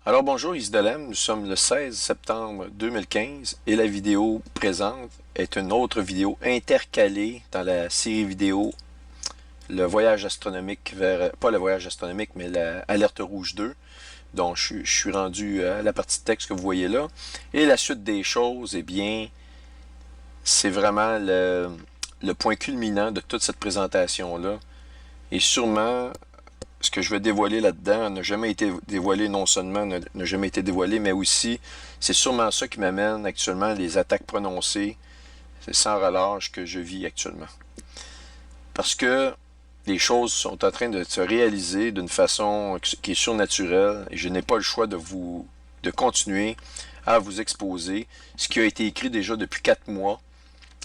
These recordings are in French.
Alors bonjour Isdalem, nous sommes le 16 septembre 2015 et la vidéo présente est une autre vidéo intercalée dans la série vidéo le voyage astronomique vers, pas le voyage astronomique mais l'alerte rouge 2. Donc je suis rendu à la partie de texte que vous voyez là. Et la suite des choses, eh bien, c'est vraiment le point culminant de toute cette présentation-là. Et sûrement ce que je vais dévoiler là-dedans n'a jamais été dévoilé, non seulement n'a jamais été dévoilé, mais aussi, c'est sûrement ça qui m'amène actuellement les attaques prononcées, c'est sans relâche que je vis actuellement. Parce que les choses sont en train de se réaliser d'une façon qui est surnaturelle et je n'ai pas le choix de continuer à vous exposer ce qui a été écrit déjà depuis 4 mois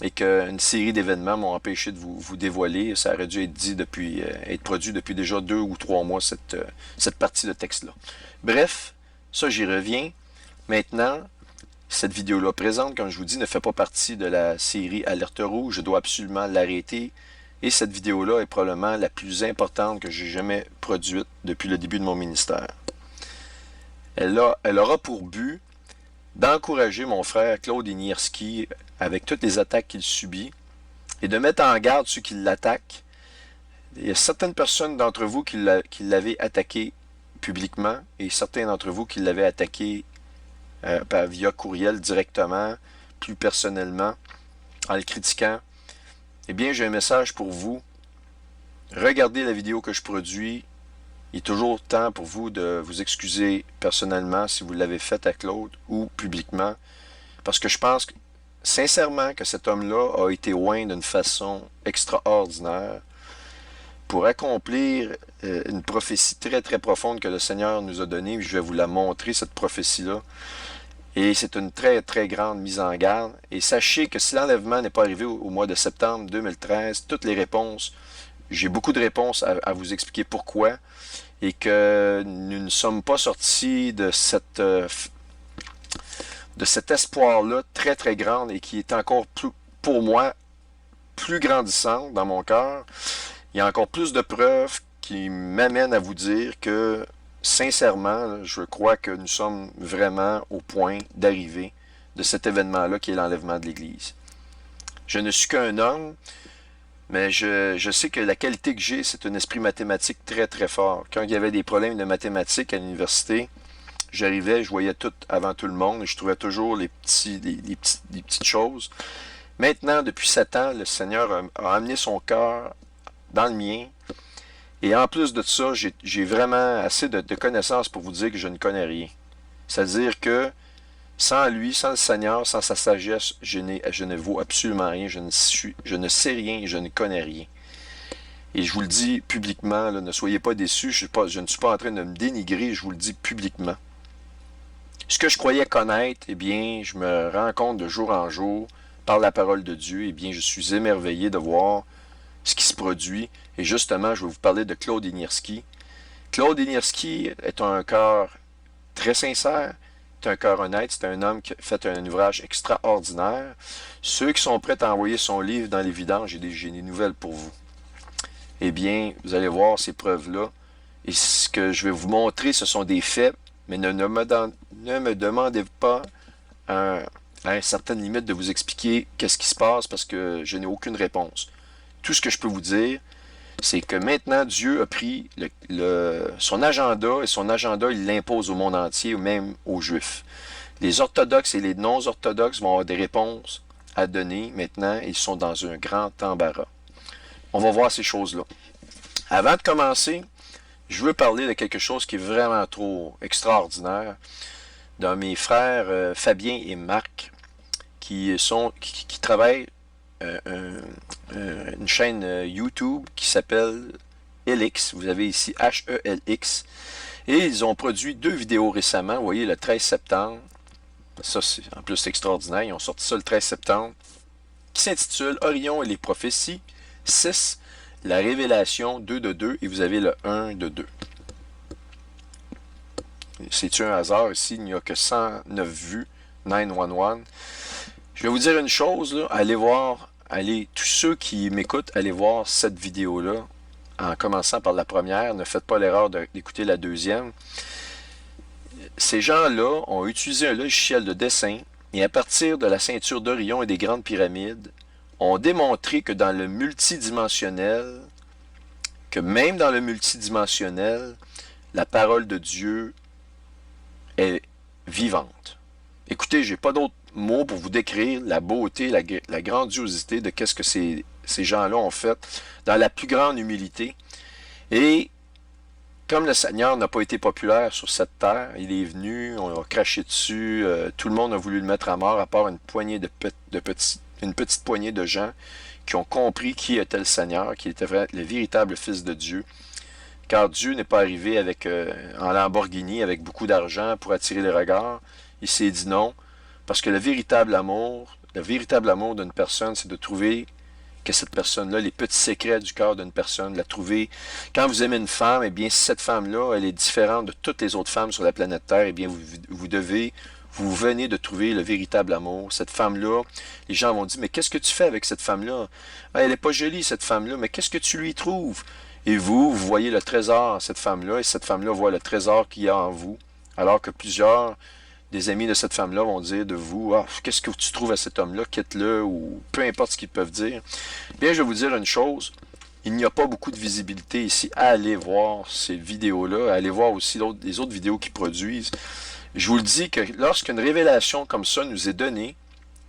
et qu'une série d'événements m'ont empêché de vous dévoiler. Ça aurait dû être dit depuis, être produit depuis déjà 2 ou 3 mois, cette partie de texte-là. Bref, ça j'y reviens. Maintenant, cette vidéo-là présente, comme je vous dis, ne fait pas partie de la série Alerte Rouge. Je dois absolument l'arrêter. Et cette vidéo-là est probablement la plus importante que j'ai jamais produite depuis le début de mon ministère. Elle aura pour but d'encourager mon frère Claude Inierski avec toutes les attaques qu'il subit et de mettre en garde ceux qui l'attaquent. Il y a certaines personnes d'entre vous qui l'avaient attaqué publiquement et certains d'entre vous qui l'avaient attaqué via courriel directement, plus personnellement, en le critiquant. Eh bien, j'ai un message pour vous. Regardez la vidéo que je produis. Il est toujours temps pour vous de vous excuser personnellement si vous l'avez fait à Claude ou publiquement. Parce que je pense sincèrement que cet homme-là a été oint d'une façon extraordinaire pour accomplir une prophétie très très profonde que le Seigneur nous a donnée. Je vais vous la montrer, cette prophétie-là. Et c'est une très très grande mise en garde. Et sachez que si l'enlèvement n'est pas arrivé au mois de septembre 2013, toutes les réponses, j'ai beaucoup de réponses à vous expliquer pourquoi, et que nous ne sommes pas sortis de cet espoir-là très très grand et qui est encore plus, pour moi, plus grandissant dans mon cœur. Il y a encore plus de preuves qui m'amènent à vous dire que, sincèrement, je crois que nous sommes vraiment au point d'arriver de cet événement-là qui est l'enlèvement de l'Église. Je ne suis qu'un homme, mais je sais que la qualité que j'ai, c'est un esprit mathématique très très fort. Quand il y avait des problèmes de mathématiques à l'université, j'arrivais, je voyais tout avant tout le monde et je trouvais toujours les petites choses. Maintenant, depuis 7 ans, le Seigneur a amené son cœur dans le mien. Et en plus de ça, j'ai vraiment assez de connaissances pour vous dire que je ne connais rien. C'est-à-dire que sans lui, sans le Seigneur, sans sa sagesse, je ne vaux absolument rien, je ne sais rien et je ne connais rien. Et je vous le dis publiquement, là, ne soyez pas déçus, je ne suis pas en train de me dénigrer, je vous le dis publiquement. Ce que je croyais connaître, eh bien, je me rends compte de jour en jour, par la parole de Dieu, eh bien, je suis émerveillé de voir ce qui se produit. Et justement, je vais vous parler de Claude Inierski. Claude Inierski est un cœur très sincère, c'est un cœur honnête, c'est un homme qui a fait un ouvrage extraordinaire. Ceux qui sont prêts à envoyer son livre dans les vidanges, j'ai des nouvelles pour vous. Eh bien, vous allez voir ces preuves-là. Et ce que je vais vous montrer, ce sont des faits, mais ne me demandez pas à une certaine limite de vous expliquer qu'est-ce qui se passe parce que je n'ai aucune réponse. Tout ce que je peux vous dire, c'est que maintenant Dieu a pris son agenda et son agenda, il l'impose au monde entier, ou même aux Juifs. Les orthodoxes et les non-orthodoxes vont avoir des réponses à donner maintenant, ils sont dans un grand embarras. On va voir ces choses-là. Avant de commencer, je veux parler de quelque chose qui est vraiment trop extraordinaire, d'un de mes frères Fabien et Marc, qui travaillent une chaîne YouTube qui s'appelle Helix. Vous avez ici H-E-L-X. Et ils ont produit 2 vidéos récemment. Vous voyez, le 13 septembre. Ça, c'est en plus extraordinaire. Ils ont sorti ça le 13 septembre. Qui s'intitule Orion et les prophéties. 6. La révélation 2 de 2. Et vous avez le 1 de 2. C'est-tu un hasard ici? Il n'y a que 109 vues. 911. Je vais vous dire une chose, là, tous ceux qui m'écoutent, allez voir cette vidéo-là, en commençant par la première, ne faites pas l'erreur d'écouter la deuxième. ces gens-là ont utilisé un logiciel de dessin et à partir de la ceinture d'Orion et des grandes pyramides, ont démontré que dans le multidimensionnel, que même dans le multidimensionnel, la parole de Dieu est vivante. Écoutez, j'ai pas d'autres mots pour vous décrire la beauté, la grandiosité de qu'est-ce que ces gens-là ont fait dans la plus grande humilité. Et comme le Seigneur n'a pas été populaire sur cette terre, il est venu, on a craché dessus, tout le monde a voulu le mettre à mort, à part une poignée une petite poignée de gens qui ont compris qui était le Seigneur, qui était le véritable Fils de Dieu. Car Dieu n'est pas arrivé en Lamborghini avec beaucoup d'argent pour attirer les regards. Il s'est dit non, parce que le véritable amour d'une personne, c'est de trouver que cette personne-là, les petits secrets du cœur d'une personne, la trouver. Quand vous aimez une femme, eh bien, si cette femme-là, elle est différente de toutes les autres femmes sur la planète Terre, eh bien, vous venez de trouver le véritable amour. Cette femme-là, les gens vont dire, mais qu'est-ce que tu fais avec cette femme-là? Ah, elle n'est pas jolie, cette femme-là, mais qu'est-ce que tu lui trouves? Et vous voyez le trésor en cette femme-là, et cette femme-là voit le trésor qu'il y a en vous, alors que plusieurs des amis de cette femme-là vont dire de vous, ah, qu'est-ce que tu trouves à cet homme-là, quitte-le, ou peu importe ce qu'ils peuvent dire. Bien, je vais vous dire une chose, il n'y a pas beaucoup de visibilité ici. Allez voir ces vidéos-là, allez voir aussi les autres vidéos qu'ils produisent. Je vous le dis que lorsqu'une révélation comme ça nous est donnée,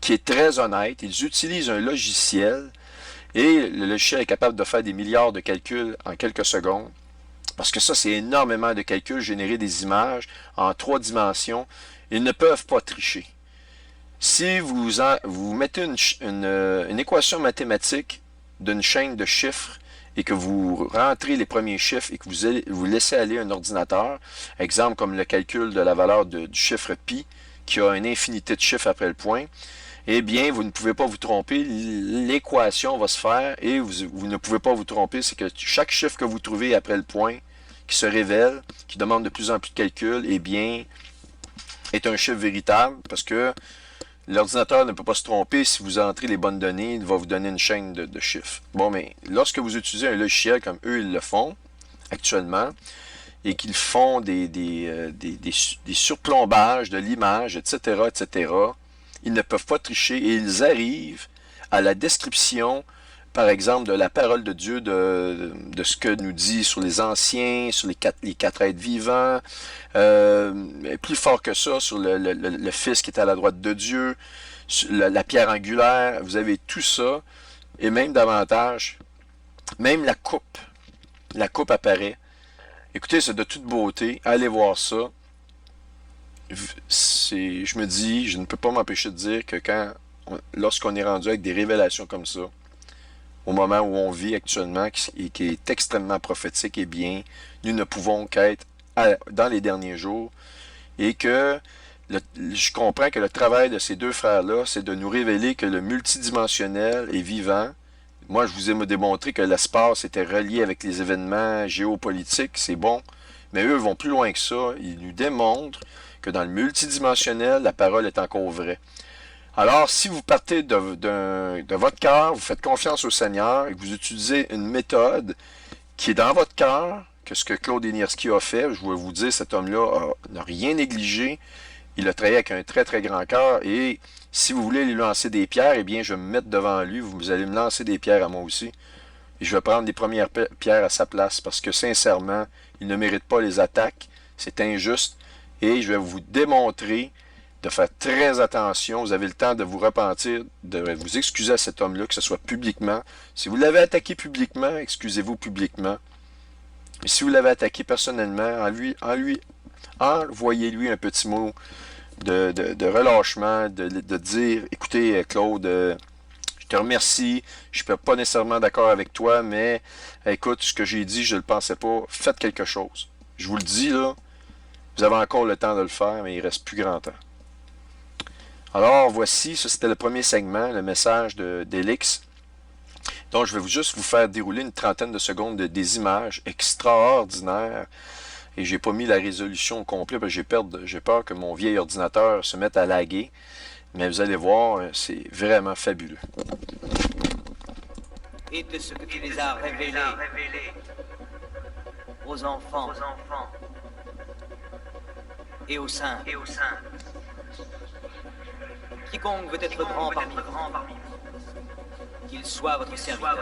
qui est très honnête, ils utilisent un logiciel, et le logiciel est capable de faire des milliards de calculs en quelques secondes. Parce que ça, c'est énormément de calculs, générer des images en 3 dimensions. Ils ne peuvent pas tricher. Si vous mettez une équation mathématique d'une chaîne de chiffres et que vous rentrez les premiers chiffres et que vous laissez aller un ordinateur, exemple comme le calcul de la valeur du chiffre pi, qui a une infinité de chiffres après le point, eh bien, vous ne pouvez pas vous tromper, l'équation va se faire et vous ne pouvez pas vous tromper, c'est que chaque chiffre que vous trouvez après le point, qui se révèle, qui demande de plus en plus de calculs, eh bien, est un chiffre véritable, parce que l'ordinateur ne peut pas se tromper, si vous entrez les bonnes données, il va vous donner une chaîne de chiffres. Bon, mais lorsque vous utilisez un logiciel comme eux, ils le font, actuellement, et qu'ils font des surplombages de l'image, etc., etc., ils ne peuvent pas tricher et ils arrivent à la description, par exemple, de la parole de Dieu, ce que nous dit sur les anciens, sur les quatre êtres vivants, plus fort que ça, sur le Fils qui est à la droite de Dieu, la pierre angulaire, vous avez tout ça, et même davantage, même la coupe apparaît. Écoutez, c'est de toute beauté, allez voir ça. Je me dis, je ne peux pas m'empêcher de dire que lorsqu'on est rendu avec des révélations comme ça, au moment où on vit actuellement, et qui est extrêmement prophétique, eh bien, nous ne pouvons qu'être dans les derniers jours, et que je comprends que le travail de ces deux frères-là, c'est de nous révéler que le multidimensionnel est vivant. Moi, je vous ai démontré que l'espace était relié avec les événements géopolitiques, c'est bon, mais eux vont plus loin que ça. Ils nous démontrent que dans le multidimensionnel, la parole est encore vraie. Alors, si vous partez de votre cœur, vous faites confiance au Seigneur et que vous utilisez une méthode qui est dans votre cœur, que ce que Claude Enierski a fait, je vais vous dire, cet homme-là n'a rien négligé. Il a travaillé avec un très, très grand cœur. Et si vous voulez lui lancer des pierres, eh bien, je vais me mettre devant lui. Vous allez me lancer des pierres à moi aussi. Et je vais prendre les premières pierres à sa place parce que, sincèrement, il ne mérite pas les attaques. C'est injuste. Et je vais vous démontrer de faire très attention. Vous avez le temps de vous repentir, de vous excuser à cet homme-là, que ce soit publiquement. Si vous l'avez attaqué publiquement, excusez-vous publiquement. Et si vous l'avez attaqué personnellement, envoyez-lui un petit mot de relâchement, de dire, écoutez, Claude, je te remercie, je ne suis pas nécessairement d'accord avec toi, mais écoute, ce que j'ai dit, je ne le pensais pas. Faites quelque chose. Je vous le dis, là, vous avez encore le temps de le faire, mais il ne reste plus grand temps. Alors, voici, ça c'était le premier segment, le message d'Élix. Donc, je vais juste vous faire dérouler une trentaine de secondes des images extraordinaires. Et j'ai pas mis la résolution au complet parce que j'ai peur que mon vieil ordinateur se mette à laguer. Mais vous allez voir, c'est vraiment fabuleux. Et de ce que tu les as révélés aux enfants. et aux saints. Quiconque veut être grand parmi vous, qu'il soit votre serviteur.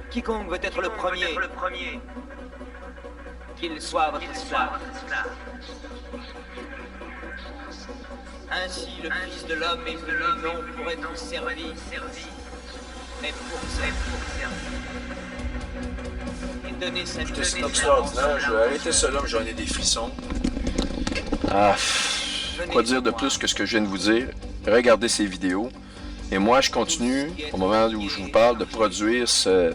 Quiconque veut être le premier, qu'il soit votre esclave. Ainsi le Fils de l'homme est venu non pour être servi, mais pour servir. Et donner sa vie. C'est extraordinaire. Je vais arrêter cela, j'en ai des frissons. Ah, quoi dire de plus que ce que je viens de vous dire? Regardez ces vidéos. Et moi, je continue, au moment où je vous parle, de produire ce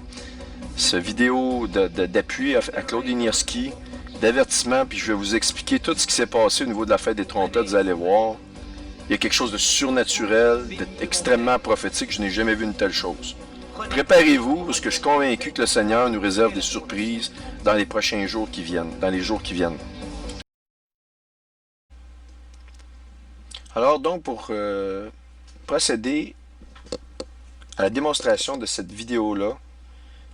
vidéo d'appui à Claude Inierski, d'avertissement, puis je vais vous expliquer tout ce qui s'est passé au niveau de la fête des trompettes. Vous allez voir, il y a quelque chose de surnaturel, d'extrêmement prophétique. Je n'ai jamais vu une telle chose. Préparez-vous, parce que je suis convaincu que le Seigneur nous réserve des surprises dans les prochains jours qui viennent, dans les jours qui viennent. Alors donc, pour procéder à la démonstration de cette vidéo-là,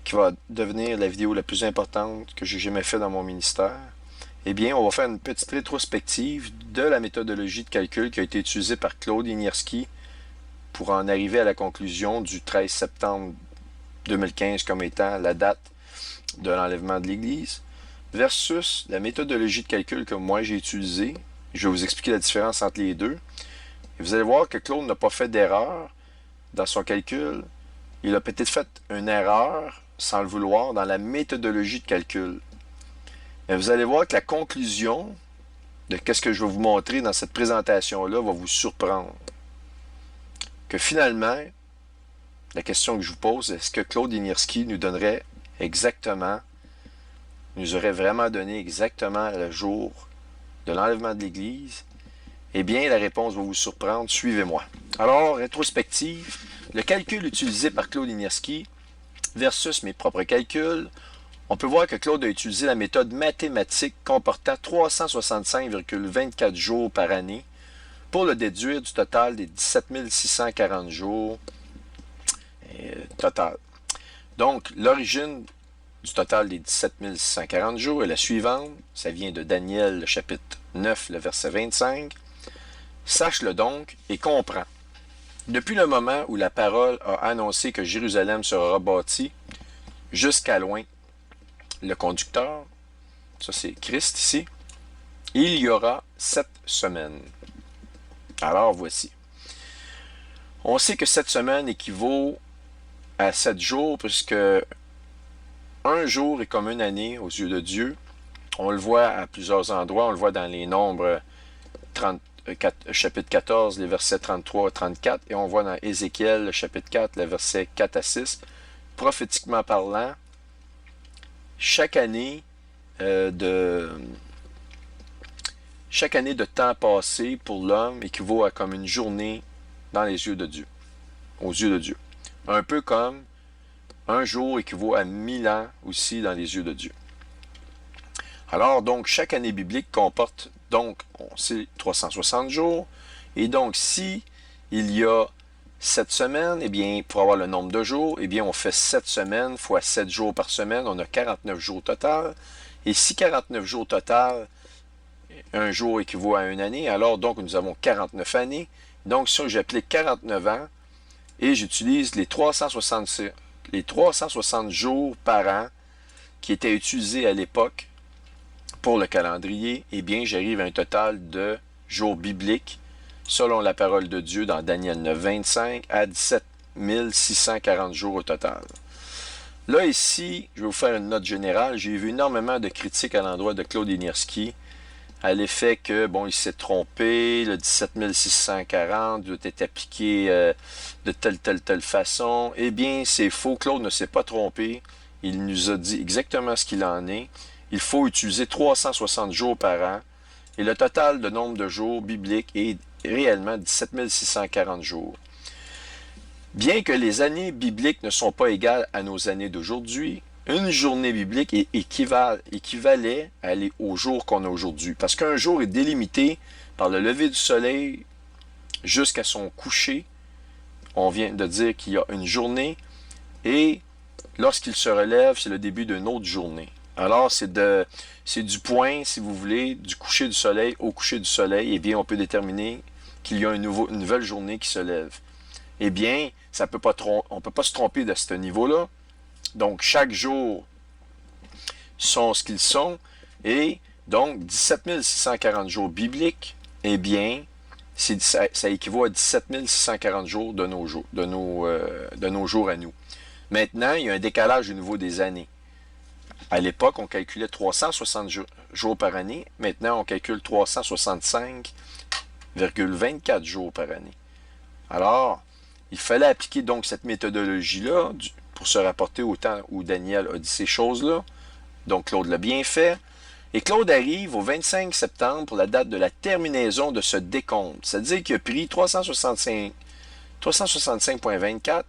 qui va devenir la vidéo la plus importante que j'ai jamais faite dans mon ministère, eh bien, on va faire une petite rétrospective de la méthodologie de calcul qui a été utilisée par Claude Inierski pour en arriver à la conclusion du 13 septembre 2015 comme étant la date de l'enlèvement de l'Église, versus la méthodologie de calcul que moi j'ai utilisée. Je vais vous expliquer la différence entre les deux. Et vous allez voir que Claude n'a pas fait d'erreur dans son calcul. Il a peut-être fait une erreur, sans le vouloir, dans la méthodologie de calcul. Mais vous allez voir que la conclusion de ce que je vais vous montrer dans cette présentation-là va vous surprendre. Que finalement, la question que je vous pose, est-ce que Claude Inierski nous donnerait exactement, nous aurait vraiment donné exactement le jour de l'enlèvement de l'Église? Eh bien, la réponse va vous surprendre. Suivez-moi. Alors, rétrospective, le calcul utilisé par Claude Inierski versus mes propres calculs, on peut voir que Claude a utilisé la méthode mathématique comportant 365,24 jours par année pour le déduire du total des 17 640 jours total. Donc, l'origine du total des 17 640 jours est la suivante. Ça vient de Daniel, le chapitre 9, le verset 25. Sache-le donc et comprends. Depuis le moment où la parole a annoncé que Jérusalem sera rebâtie jusqu'à loin, le conducteur, ça c'est Christ ici, il y aura 7 semaines. Alors voici. On sait que 7 semaines équivaut à 7 jours, puisque un jour est comme une année aux yeux de Dieu. On le voit à plusieurs endroits, on le voit dans les Nombres 34, chapitre 14, les versets 33 à 34, et on voit dans Ézéchiel, le chapitre 4, les versets 4 à 6. Prophétiquement parlant, chaque année de temps passé pour l'homme équivaut à comme une journée dans les yeux de Dieu, aux yeux de Dieu. Un peu comme un jour équivaut à 1000 ans aussi dans les yeux de Dieu. Alors, donc, chaque année biblique comporte, donc, on sait, 360 jours. Et donc, si il y a 7 semaines, eh bien, pour avoir le nombre de jours, eh bien, on fait 7 semaines fois 7 jours par semaine. On a 49 jours total. Et si 49 jours total, un jour équivaut à une année, alors, donc, nous avons 49 années. Donc, si j'applique 49 ans et j'utilise les 360 jours par an qui étaient utilisés à l'époque pour le calendrier, eh bien, j'arrive à un total de jours bibliques, selon la parole de Dieu dans Daniel 9, 25, à 17 640 jours au total. Là, ici, je vais vous faire une note générale. J'ai vu énormément de critiques à l'endroit de Claude Inierski, à l'effet que, bon, il s'est trompé, le 17 640 doit être appliqué de telle façon. Eh bien, c'est faux. Claude ne s'est pas trompé. Il nous a dit exactement ce qu'il en est. Il faut utiliser 360 jours par an. Et le total de nombre de jours bibliques est réellement 17 640 jours. Bien que les années bibliques ne sont pas égales à nos années d'aujourd'hui, une journée biblique équivalait à aller au jour qu'on a aujourd'hui. Parce qu'un jour est délimité par le lever du soleil jusqu'à son coucher. On vient de dire qu'il y a une journée. Et lorsqu'il se relève, c'est le début d'une autre journée. Alors, c'est du point, si vous voulez, du coucher du soleil au coucher du soleil, eh bien, on peut déterminer qu'il y a une nouvelle journée qui se lève. Eh bien, on ne peut pas se tromper de ce niveau-là. Donc, chaque jour sont ce qu'ils sont. Et donc, 17 640 jours bibliques, eh bien, ça équivaut à 17 640 jours de nos jours à nous. Maintenant, il y a un décalage au niveau des années. À l'époque, on calculait 360 jours par année. Maintenant, on calcule 365,24 jours par année. Alors, il fallait appliquer donc cette méthodologie-là pour se rapporter au temps où Daniel a dit ces choses-là. Donc, Claude l'a bien fait. Et Claude arrive au 25 septembre pour la date de la terminaison de ce décompte. C'est-à-dire qu'il a pris 365,24.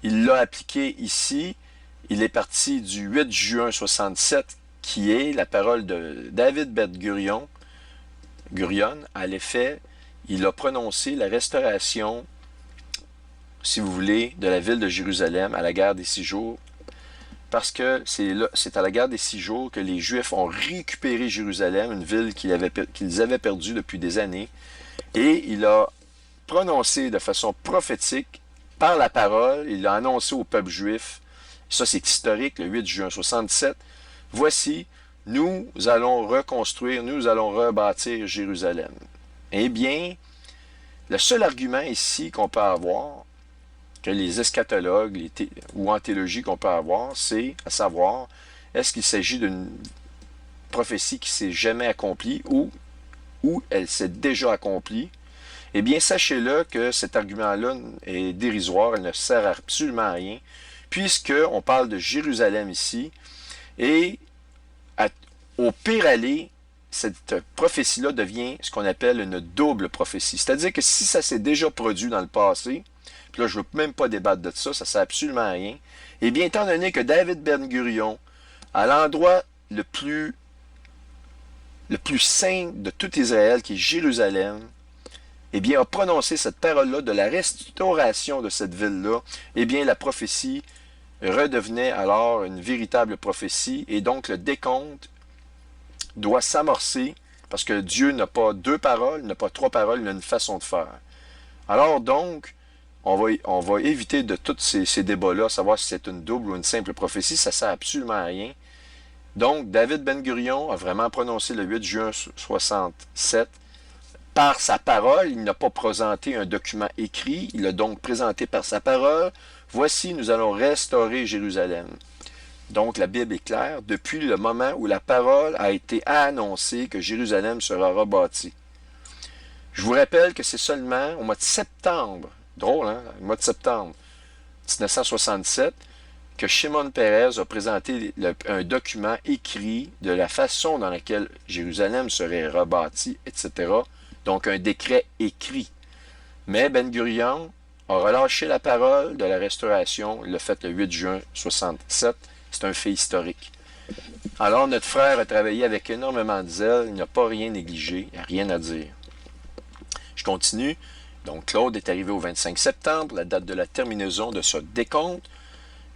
Il l'a appliqué ici. Il est parti du 8 juin 67, qui est la parole de David Ben-Gurion. À l'effet, il a prononcé la restauration, si vous voulez, de la ville de Jérusalem à la guerre des 6 jours. Parce que c'est à la guerre des 6 jours que les Juifs ont récupéré Jérusalem, une ville qu'ils avaient perdue depuis des années. Et il a prononcé de façon prophétique, par la parole, il l'a annoncé au peuple juif. Ça, c'est historique, le 8 juin 67. Voici, nous allons reconstruire, nous allons rebâtir Jérusalem. Eh bien, le seul argument ici qu'on peut avoir, que les eschatologues ou en théologie qu'on peut avoir, c'est à savoir, est-ce qu'il s'agit d'une prophétie qui s'est jamais accomplie ou elle s'est déjà accomplie? Eh bien, sachez-le que cet argument-là est dérisoire, il ne sert absolument à rien, puisqu'on parle de Jérusalem ici, et au pire aller, cette prophétie-là devient ce qu'on appelle une double prophétie. C'est-à-dire que si ça s'est déjà produit dans le passé, puis là, je ne veux même pas débattre de ça, ça ne sert absolument à rien. Eh bien, étant donné que David Ben-Gurion, à l'endroit le plus saint de tout Israël, qui est Jérusalem, eh bien, a prononcé cette parole-là de la restauration de cette ville-là, eh bien, la prophétie redevenait alors une véritable prophétie, et donc le décompte doit s'amorcer, parce que Dieu n'a pas deux paroles, n'a pas trois paroles, il a une façon de faire. Alors donc, on va éviter de tous ces débats-là, savoir si c'est une double ou une simple prophétie, ça ne sert absolument à rien. Donc, David Ben-Gurion a vraiment prononcé le 8 juin 67. Par sa parole, il n'a pas présenté un document écrit, il l'a donc présenté par sa parole. Voici, nous allons restaurer Jérusalem. Donc, la Bible est claire, depuis le moment où la parole a été annoncée que Jérusalem sera rebâtie. Je vous rappelle que c'est seulement au mois de septembre, drôle, hein, au mois de septembre 1967, que Shimon Peres a présenté un document écrit de la façon dans laquelle Jérusalem serait rebâtie, etc. Donc, un décret écrit. Mais Ben-Gurion a relâché la parole de la restauration, il l'a fait le 8 juin 67. C'est un fait historique. Alors, notre frère a travaillé avec énormément de zèle, il n'a pas rien négligé, il n'y a rien à dire. Je continue. Donc, Claude est arrivé au 25 septembre, la date de la terminaison de ce décompte.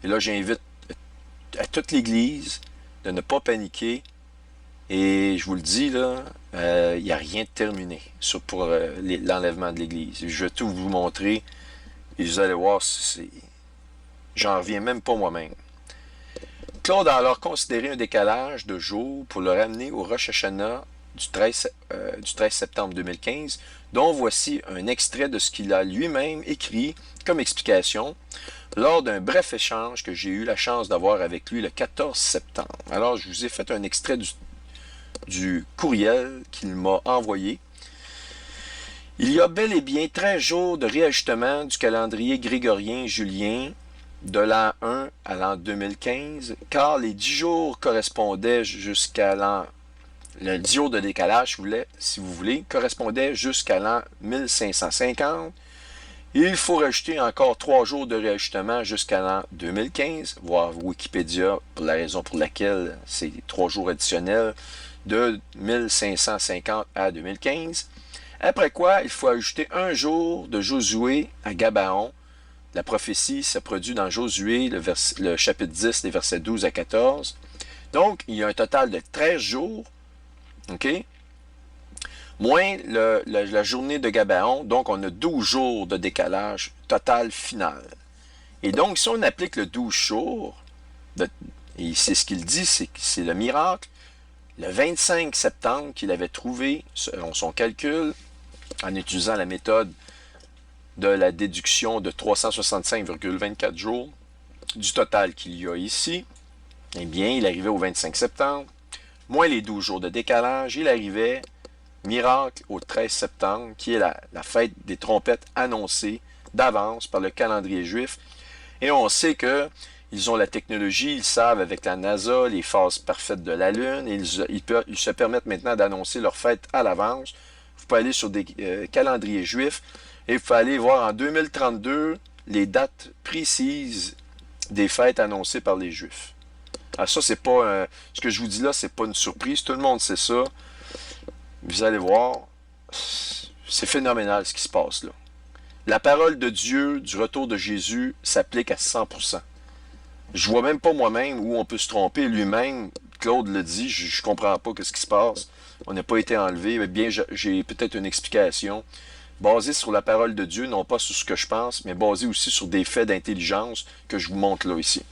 Et là, j'invite à toute l'Église de ne pas paniquer. Et je vous le dis, là, il n'y a rien de terminé pour l'enlèvement de l'Église. Je vais tout vous montrer. Et vous allez voir, j'en reviens même pas moi-même. Claude a alors considéré un décalage de jours pour le ramener au Rosh Hashanah du 13 septembre 2015, dont voici un extrait de ce qu'il a lui-même écrit comme explication lors d'un bref échange que j'ai eu la chance d'avoir avec lui le 14 septembre. Alors, je vous ai fait un extrait du courriel qu'il m'a envoyé. Il y a bel et bien 13 jours de réajustement du calendrier grégorien julien de l'an 1 à l'an 2015, car les 10 jours correspondaient jusqu'à l'an... Le 10 jours de décalage, si vous voulez, correspondait jusqu'à l'an 1550. Il faut rajouter encore 3 jours de réajustement jusqu'à l'an 2015, voir Wikipédia pour la raison pour laquelle c'est 3 jours additionnels de 1550 à 2015. Après quoi, il faut ajouter 1 jour de Josué à Gabaon. La prophétie se produit dans Josué, le chapitre 10, les versets 12 à 14. Donc, il y a un total de 13 jours, OK? Moins la journée de Gabaon, donc on a 12 jours de décalage total final. Et donc, si on applique le 12 jours, et c'est ce qu'il dit, c'est le miracle, le 25 septembre qu'il avait trouvé, selon son calcul, en utilisant la méthode de la déduction de 365,24 jours du total qu'il y a ici, eh bien, il arrivait au 25 septembre, moins les 12 jours de décalage, il arrivait, miracle, au 13 septembre, qui est la fête des trompettes annoncée d'avance par le calendrier juif. Et on sait que ils ont la technologie, ils savent avec la NASA les phases parfaites de la Lune, et ils se permettent maintenant d'annoncer leur fête à l'avance. Vous pouvez aller sur des calendriers juifs et vous pouvez aller voir en 2032 les dates précises des fêtes annoncées par les Juifs. Alors ça, c'est pas ce que je vous dis là, c'est pas une surprise. Tout le monde sait ça. Vous allez voir, c'est phénoménal ce qui se passe là. La parole de Dieu du retour de Jésus s'applique à 100%. Je vois même pas moi-même où on peut se tromper. Lui-même, Claude le dit, je comprends pas ce qui se passe. On n'a pas été enlevé. Mais bien, j'ai peut-être une explication basée sur la parole de Dieu, non pas sur ce que je pense, mais basée aussi sur des faits d'intelligence que je vous montre là ici.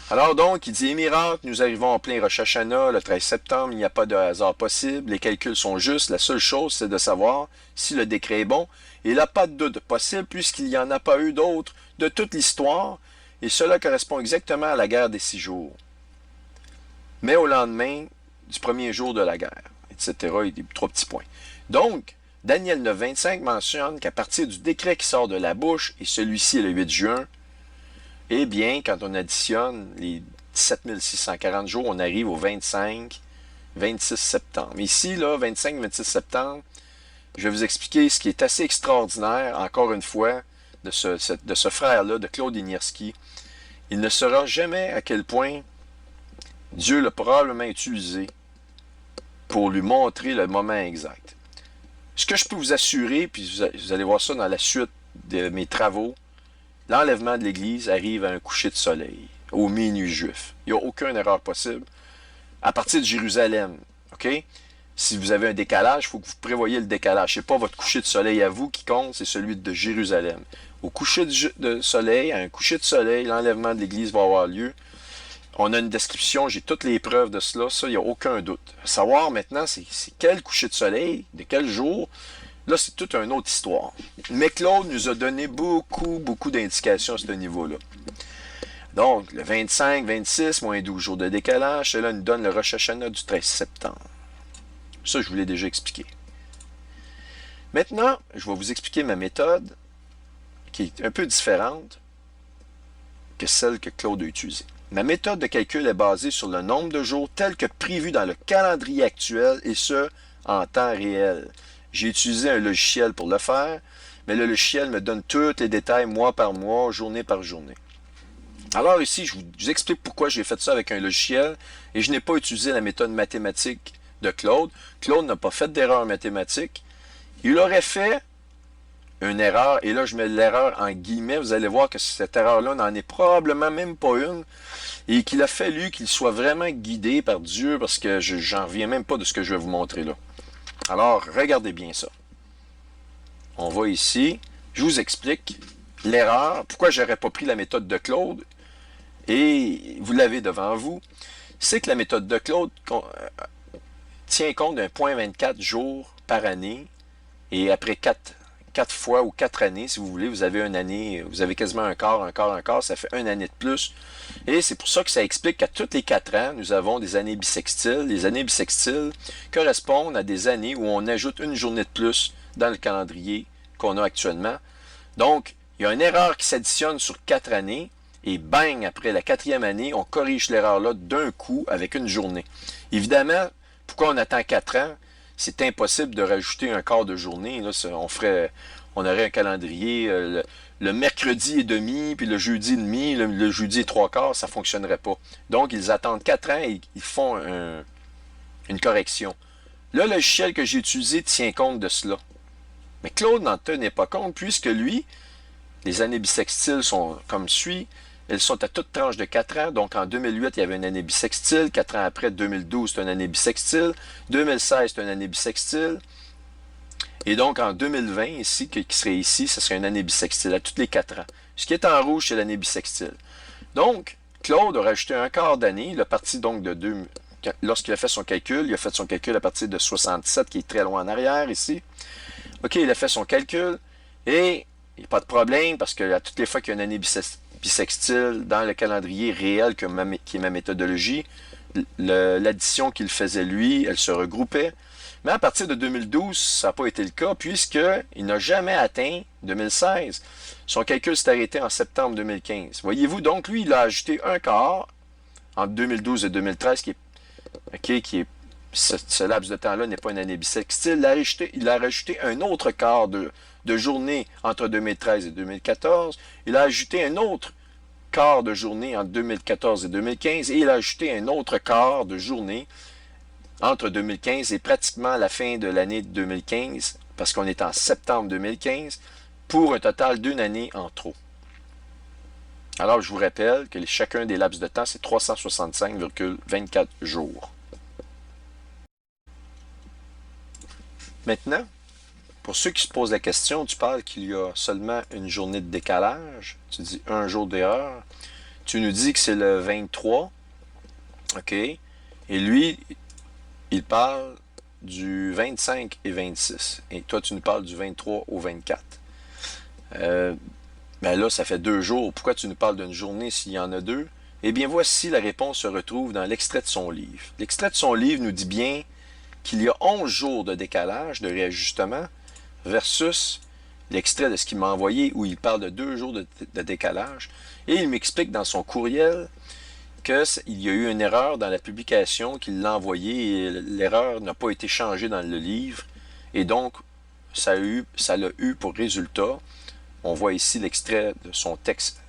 Alors donc, il dit, miracle, nous arrivons en plein Rosh Hashanah, le 13 septembre, il n'y a pas de hasard possible, les calculs sont justes, la seule chose, c'est de savoir si le décret est bon, et il n'y a pas de doute possible, puisqu'il n'y en a pas eu d'autre de toute l'histoire, et cela correspond exactement à la guerre des 6 jours. Mais au lendemain du premier jour de la guerre, etc., il y a 3 petits points. Donc, Daniel 9.25 mentionne qu'à partir du décret qui sort de la bouche, et celui-ci est le 8 juin, eh bien, quand on additionne les 17 640 jours, on arrive au 25, 26 septembre. Ici, là, 25, 26 septembre, je vais vous expliquer ce qui est assez extraordinaire, encore une fois, de ce frère-là, de Claude Inierski. Il ne saura jamais à quel point Dieu l'a probablement utilisé pour lui montrer le moment exact. Ce que je peux vous assurer, puis vous allez voir ça dans la suite de mes travaux, l'enlèvement de l'Église arrive à un coucher de soleil, au minuit juif. Il n'y a aucune erreur possible. À partir de Jérusalem, OK? Si vous avez un décalage, il faut que vous prévoyez le décalage. Ce n'est pas votre coucher de soleil à vous qui compte, c'est celui de Jérusalem. Au coucher de soleil, à un coucher de soleil, l'enlèvement de l'Église va avoir lieu. On a une description, j'ai toutes les preuves de cela, ça, il n'y a aucun doute. À savoir maintenant, c'est quel coucher de soleil, de quel jour. Là, c'est toute une autre histoire. Mais Claude nous a donné beaucoup d'indications à ce niveau-là. Donc, le 25, 26, moins 12 jours de décalage, cela nous donne le Rosh Hashanah du 13 septembre. Ça, je vous l'ai déjà expliqué. Maintenant, je vais vous expliquer ma méthode, qui est un peu différente que celle que Claude a utilisée. Ma méthode de calcul est basée sur le nombre de jours tel que prévu dans le calendrier actuel, et ce, en temps réel. J'ai utilisé un logiciel pour le faire, mais le logiciel me donne tous les détails mois par mois, journée par journée. Alors ici, je vous explique pourquoi j'ai fait ça avec un logiciel et je n'ai pas utilisé la méthode mathématique de Claude. Claude n'a pas fait d'erreur mathématique. Il aurait fait une erreur, et là je mets l'erreur en guillemets, vous allez voir que cette erreur-là n'en est probablement même pas une, et qu'il a fallu qu'il soit vraiment guidé par Dieu, parce que j'en reviens même pas de ce que je vais vous montrer là. Alors, regardez bien ça. On va ici, je vous explique l'erreur, pourquoi je n'aurais pas pris la méthode de Claude, et vous l'avez devant vous, c'est que la méthode de Claude tient compte d'un 0,24 jours par année, et après 4 fois ou 4 années, si vous voulez, vous avez une année, vous avez quasiment un quart, ça fait une année de plus. Et c'est pour ça que ça explique qu'à tous les 4 ans, nous avons des années bissextiles. Les années bissextiles correspondent à des années où on ajoute une journée de plus dans le calendrier qu'on a actuellement. Donc, il y a une erreur qui s'additionne sur 4 années, et bang, après la 4e année, on corrige l'erreur-là d'un coup avec une journée. Évidemment, pourquoi on attend 4 ans? C'est impossible de rajouter un quart de journée. Là, on aurait un calendrier, le mercredi et demi, puis le jeudi et demi, le jeudi et 3/4, ça ne fonctionnerait pas. Donc, ils attendent 4 ans et ils font une correction. Le logiciel que j'ai utilisé tient compte de cela. Mais Claude n'en tenait pas compte, puisque lui, les années bissextiles sont comme suit. Elles sont à toute tranche de 4 ans. Donc, en 2008, il y avait une année bissextile. 4 ans après, 2012, c'est une année bissextile. 2016, c'est une année bissextile. Et donc, en 2020, ici, qui serait ici, ce serait une année bissextile à tous les 4 ans. Ce qui est en rouge, c'est l'année bissextile. Donc, Claude a rajouté un quart d'année. Il a parti donc de 2... Lorsqu'il a fait son calcul, il a fait son calcul à partir de 67, qui est très loin en arrière ici. OK, il a fait son calcul et il n'y a pas de problème parce que à toutes les fois qu'il y a une année bissextile dans le calendrier réel qui est ma méthodologie, l'addition qu'il faisait lui, elle se regroupait. Mais à partir de 2012, ça n'a pas été le cas puisqu'il n'a jamais atteint 2016. Son calcul s'est arrêté en septembre 2015. Voyez-vous, donc lui, il a ajouté un quart entre 2012 et 2013 ce laps de temps-là n'est pas une année bissextile. Il a rajouté un autre quart de journée entre 2013 et 2014. Il a ajouté un autre quart de journée entre 2014 et 2015. Et il a ajouté un autre quart de journée entre 2015 et pratiquement la fin de l'année 2015, parce qu'on est en septembre 2015, pour un total d'une année en trop. Alors, je vous rappelle que chacun des laps de temps, c'est 365,24 jours. Maintenant, pour ceux qui se posent la question, tu parles qu'il y a seulement une journée de décalage. Tu dis un jour d'erreur. Tu nous dis que c'est le 23. OK? Et lui, il parle du 25 et 26. Et toi, tu nous parles du 23 au 24. Ben là, ça fait 2 jours. Pourquoi tu nous parles d'une journée s'il y en a 2? Eh bien, voici la réponse se retrouve dans l'extrait de son livre. L'extrait de son livre nous dit bien qu'il y a 11 jours de décalage, de réajustement, versus l'extrait de ce qu'il m'a envoyé où il parle de 2 jours de décalage. Et il m'explique dans son courriel qu'il y a eu une erreur dans la publication, qu'il l'a envoyée et l'erreur n'a pas été changée dans le livre. Et donc, ça l'a eu pour résultat. On voit ici l'extrait de son texte.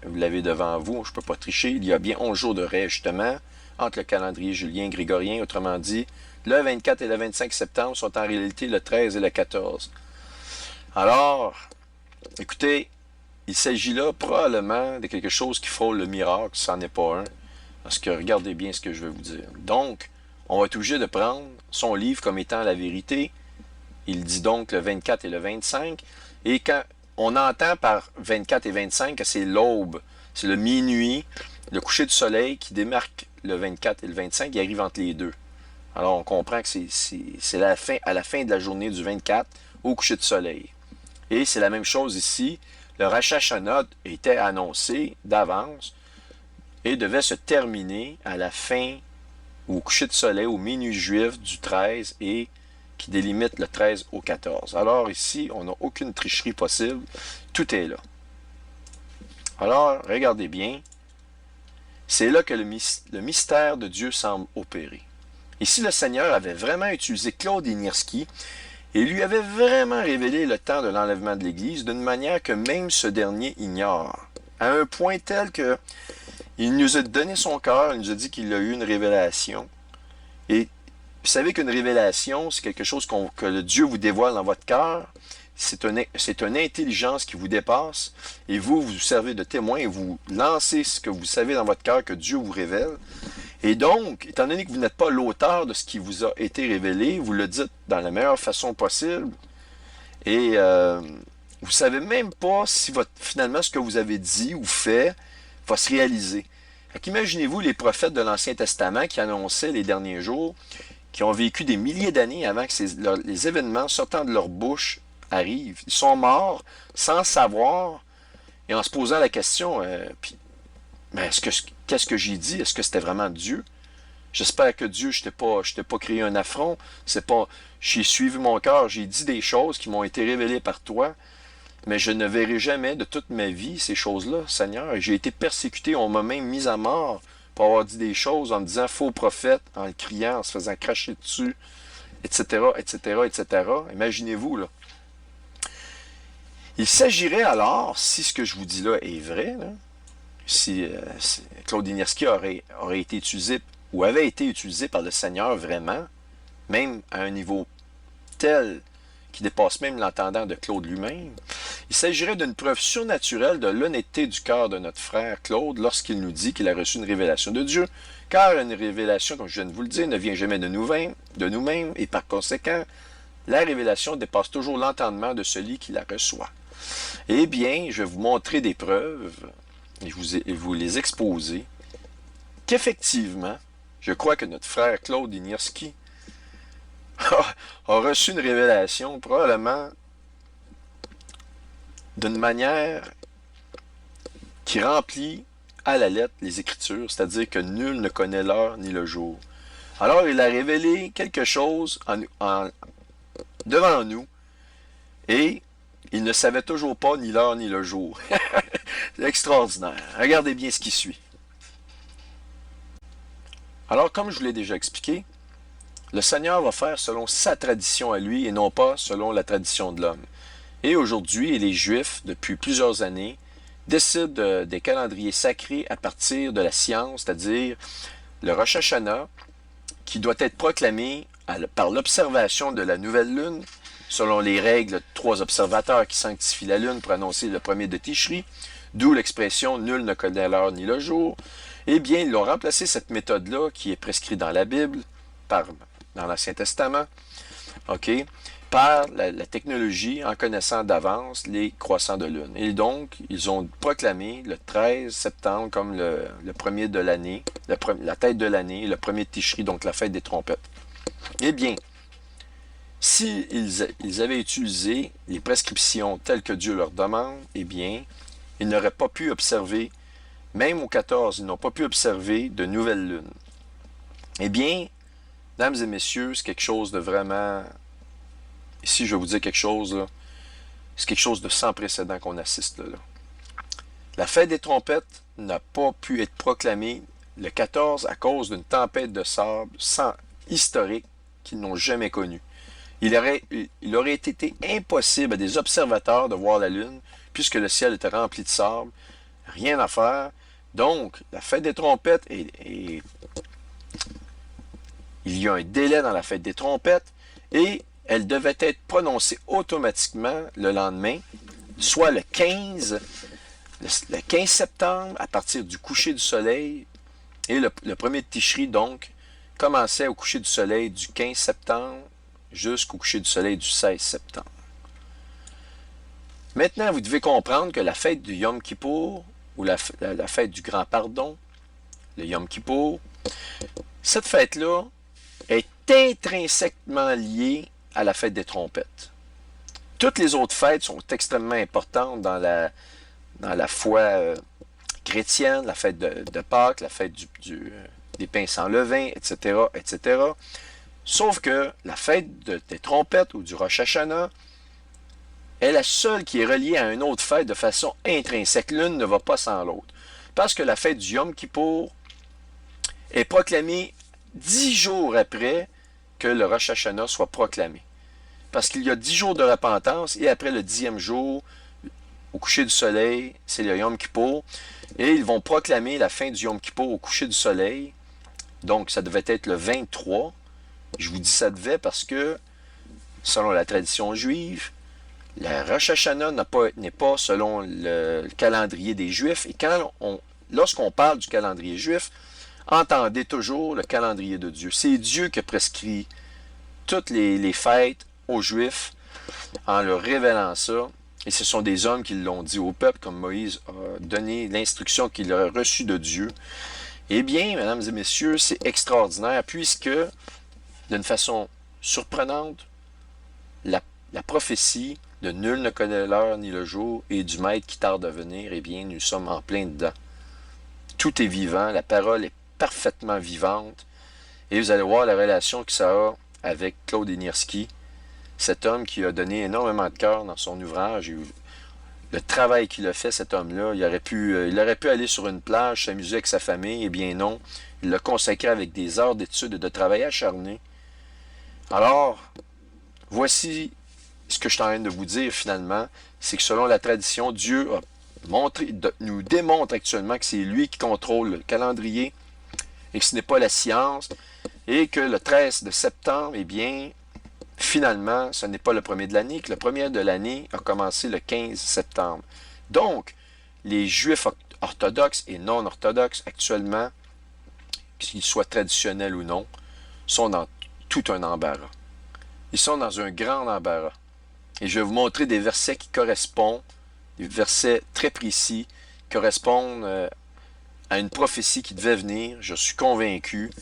Vous l'avez devant vous, je ne peux pas tricher. Il y a bien 11 jours de réajustement entre le calendrier julien-grégorien, autrement dit, le 24 et le 25 septembre sont en réalité le 13 et le 14. Alors, écoutez, il s'agit là probablement de quelque chose qui frôle le miracle, si ça n'en est pas un. Parce que regardez bien ce que je vais vous dire. Donc, on va être obligé de prendre son livre comme étant la vérité. Il dit donc le 24 et le 25. Et quand on entend par 24 et 25 que c'est l'aube, c'est le minuit, le coucher du soleil qui démarque le 24 et le 25, il arrive entre les deux. Alors, on comprend que c'est à la fin de la journée du 24 au coucher de soleil. Et c'est la même chose ici. Le Rosh Hashanah était annoncé d'avance et devait se terminer à la fin, au coucher de soleil, au minuit juif du 13 et qui délimite le 13 au 14. Alors ici, on n'a aucune tricherie possible. Tout est là. Alors, regardez bien. C'est là que le mystère de Dieu semble opérer. Ici, le Seigneur avait vraiment utilisé Claude Inierski et lui avait vraiment révélé le temps de l'enlèvement de l'Église d'une manière que même ce dernier ignore. À un point tel que il nous a donné son cœur, il nous a dit qu'il a eu une révélation. Et vous savez qu'une révélation, c'est quelque chose que le Dieu vous dévoile dans votre cœur. C'est une intelligence qui vous dépasse. Et vous servez de témoin et vous lancez ce que vous savez dans votre cœur que Dieu vous révèle. Et donc, étant donné que vous n'êtes pas l'auteur de ce qui vous a été révélé, vous le dites dans la meilleure façon possible. Et vous ne savez même pas si finalement ce que vous avez dit ou fait va se réaliser. Imaginez-vous les prophètes de l'Ancien Testament qui annonçaient les derniers jours, qui ont vécu des milliers d'années avant que les événements sortant de leur bouche arrivent. Ils sont morts sans savoir et en se posant la question, qu'est-ce que j'ai dit? Est-ce que c'était vraiment Dieu? J'espère que Dieu, je t'ai pas créé un affront. J'ai suivi mon cœur, j'ai dit des choses qui m'ont été révélées par toi, mais je ne verrai jamais de toute ma vie ces choses-là, Seigneur. Et j'ai été persécuté, on m'a même mis à mort pour avoir dit des choses en me disant faux prophète, en le criant, en se faisant cracher dessus, etc., etc., etc. Imaginez-vous, là. Il s'agirait alors, si ce que je vous dis là est vrai, là, si Claude Inierski aurait été utilisé ou avait été utilisé par le Seigneur vraiment, même à un niveau tel qui dépasse même l'entendant de Claude lui-même. Il s'agirait d'une preuve surnaturelle de l'honnêteté du cœur de notre frère Claude lorsqu'il nous dit qu'il a reçu une révélation de Dieu, car une révélation, comme je viens de vous le dire, ne vient jamais de nous-mêmes, et par conséquent, la révélation dépasse toujours l'entendement de celui qui la reçoit. Eh bien, je vais vous montrer des preuves, et vous les exposer, qu'effectivement, je crois que notre frère Claude Inierski a reçu une révélation probablement d'une manière qui remplit à la lettre les Écritures, c'est-à-dire que nul ne connaît l'heure ni le jour. Alors il a révélé quelque chose devant nous et il ne savait toujours pas ni l'heure ni le jour. C'est extraordinaire. Regardez bien ce qui suit. Alors, comme je vous l'ai déjà expliqué, le Seigneur va faire selon sa tradition à lui et non pas selon la tradition de l'homme. Et aujourd'hui, les Juifs, depuis plusieurs années, décident des calendriers sacrés à partir de la science, c'est-à-dire le Rosh Hashanah, qui doit être proclamé par l'observation de la nouvelle lune, selon les règles de 3 observateurs qui sanctifient la lune pour annoncer le premier de Tishri, d'où l'expression « nul ne connaît l'heure ni le jour ». Eh bien, ils ont remplacé cette méthode-là, qui est prescrite dans la Bible, dans l'Ancien Testament, par la technologie en connaissant d'avance les croissants de lune. Et donc, ils ont proclamé le 13 septembre comme le premier de l'année, la tête de l'année, le premier de Tishri, donc la fête des trompettes. Eh bien, si ils avaient utilisé les prescriptions telles que Dieu leur demande, eh bien, ils n'auraient pas pu observer, même au 14, ils n'ont pas pu observer de nouvelles lunes. Eh bien, mesdames et messieurs, c'est quelque chose de vraiment... Ici, je vais vous dire quelque chose, là. C'est quelque chose de sans précédent qu'on assiste là. La fête des trompettes n'a pas pu être proclamée le 14 à cause d'une tempête de sable historique qu'ils n'ont jamais connue. Il aurait été impossible à des observateurs de voir la Lune, puisque le ciel était rempli de sable. Rien à faire. Donc, la fête des trompettes, il y a un délai dans la fête des trompettes, et elle devait être prononcée automatiquement le lendemain, soit le 15 septembre, à partir du coucher du soleil, et le premier de Tishri, donc, commençait au coucher du soleil du 15 septembre, jusqu'au coucher du soleil du 16 septembre. Maintenant, vous devez comprendre que la fête du Yom Kippour, ou la fête du Grand Pardon, le Yom Kippour, cette fête-là est intrinsèquement liée à la fête des trompettes. Toutes les autres fêtes sont extrêmement importantes dans la foi chrétienne, la fête de Pâques, la fête des pains sans levain, etc., etc., sauf que la fête des trompettes ou du Rosh Hashanah est la seule qui est reliée à une autre fête de façon intrinsèque. L'une ne va pas sans l'autre. Parce que la fête du Yom Kippour est proclamée 10 jours après que le Rosh Hashanah soit proclamé. Parce qu'il y a 10 jours de repentance et après le 10e jour, au coucher du soleil, c'est le Yom Kippour. Et ils vont proclamer la fin du Yom Kippour au coucher du soleil. Donc, ça devait être le 23. Je vous dis ça devait parce que, selon la tradition juive, le Rosh Hashanah n'est pas selon le calendrier des Juifs. Et lorsqu'on parle du calendrier juif, entendez toujours le calendrier de Dieu. C'est Dieu qui a prescrit toutes les fêtes aux Juifs en leur révélant ça. Et ce sont des hommes qui l'ont dit au peuple, comme Moïse a donné l'instruction qu'il a reçue de Dieu. Eh bien, mesdames et messieurs, c'est extraordinaire, puisque, d'une façon surprenante, la prophétie de nul ne connaît l'heure ni le jour et du maître qui tarde à venir, eh bien, nous sommes en plein dedans. Tout est vivant, la parole est parfaitement vivante, et vous allez voir la relation que ça a avec Claude Inierski, cet homme qui a donné énormément de cœur dans son ouvrage. Le travail qu'il a fait, cet homme-là, il aurait pu aller sur une plage, s'amuser avec sa famille, eh bien non. Il l'a consacré avec des heures d'études et de travail acharné. Alors, voici ce que je suis en train de vous dire finalement, c'est que selon la tradition, Dieu nous démontre actuellement que c'est lui qui contrôle le calendrier et que ce n'est pas la science, et que le 13 de septembre, eh bien, finalement, ce n'est pas le premier de l'année, que le premier de l'année a commencé le 15 septembre. Donc, les Juifs orthodoxes et non orthodoxes actuellement, qu'ils soient traditionnels ou non, sont dans tout un embarras. Ils sont dans un grand embarras. Et je vais vous montrer des versets qui correspondent, des versets très précis, qui correspondent à une prophétie qui devait venir. Je suis convaincu.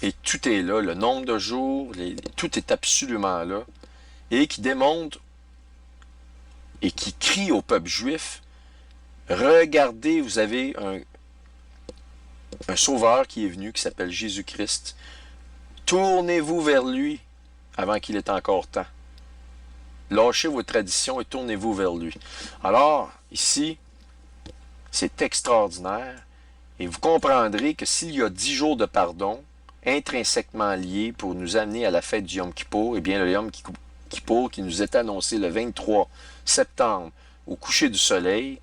Et tout est là, le nombre de jours, tout est absolument là. Et qui démontre et qui crie au peuple juif, regardez, vous avez un sauveur qui est venu, qui s'appelle Jésus-Christ. Tournez-vous vers lui avant qu'il ait encore temps. Lâchez vos traditions et tournez-vous vers lui. Alors, ici, c'est extraordinaire. Et vous comprendrez que s'il y a 10 jours de pardon, intrinsèquement liés pour nous amener à la fête du Yom Kippour, eh bien, le Yom Kippour qui nous est annoncé le 23 septembre au coucher du soleil,